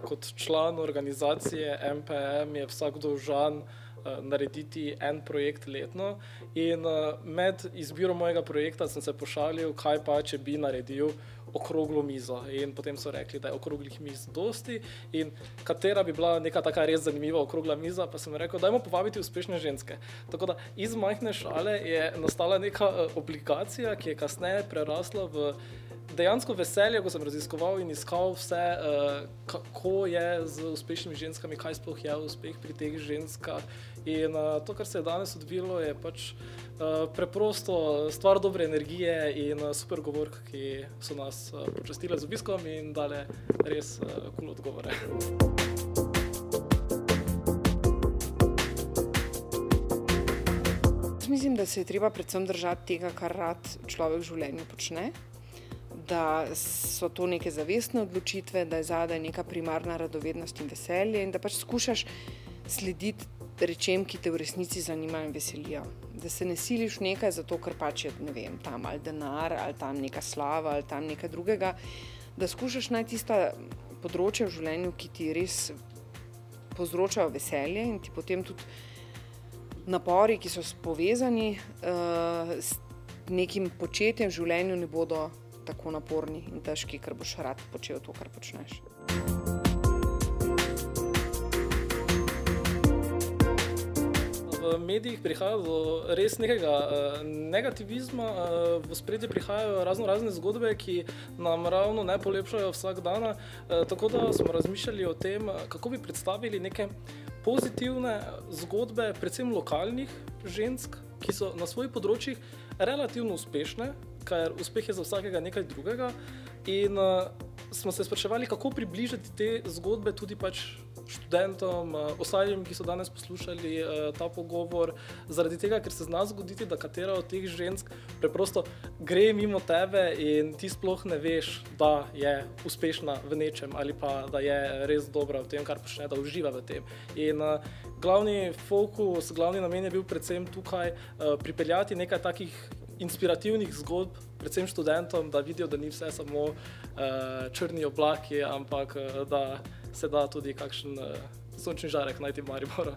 kot član organizacije MPM je vsak dolžan narediti en projekt letno in med izbiro mojega projekta sem se pošalil, kaj pa, če bi naredil okroglo mizo. In potem so rekli, da je okroglih miz dosti in katera bi bila neka taka res zanimiva okrogla miza, pa sem rekel, dajmo povabiti uspešne ženske. Tako da iz majhne šale je nastala neka obligacija, ki je kasneje prerasla v dejansko veselje, ko sem raziskoval in iskal vse, kako je z uspešnimi ženskami, kaj sploh je uspeh pri teh ženskah. In to, kar se je danes odvilo, je pač preprosto stvar dobre energije in super govork, ki so nas počastile z obiskom in dale res cool odgovore. Mislim, da se je treba predvsem držati tega, kar rad človek v življenju počne, da so to neke zavestne odločitve, da je zadaj neka primarna radovednost in veselje in da pač skušaš slediti rečem, ki te v resnici zanimajo in veselijo. Da se ne siliš nekaj zato, ker pač je, ne vem, tam ali denar, ali tam neka slava, ali tam nekaj drugega, da skušaš najti tista področja v življenju, ki ti res povzročajo veselje in ti potem tudi napori, ki so povezani s nekim početjem v življenju, ne bodo tako naporni in težki, ker boš rad počel to, kar počneš. V medijih prihaja do res nekega negativizma, v ospredje prihajajo razne zgodbe, ki nam ravno ne polepšajo vsak dan, tako da smo razmišljali o tem, kako bi predstavili neke pozitivne zgodbe, predvsem lokalnih žensk, ki so na svojih področjih relativno uspešne, ker uspeh je za vsakega nekaj drugega in smo se spraševali, kako približati te zgodbe tudi pač študentom, ostalim, ki so danes poslušali ta pogovor, zaradi tega, ker se zna zgoditi, da katera od teh žensk preprosto gre mimo tebe in ti sploh ne veš, da je uspešna v nečem ali pa da je res dobra v tem, kar počne, da uživa v tem. In glavni fokus, glavni namen je bil predvsem tukaj pripeljati nekaj takih inspirativnih zgodb, predvsem študentom, da vidijo, da ni vse samo črni oblaki, ampak da se da tudi kakšen sončni žarek najti v Mariboru.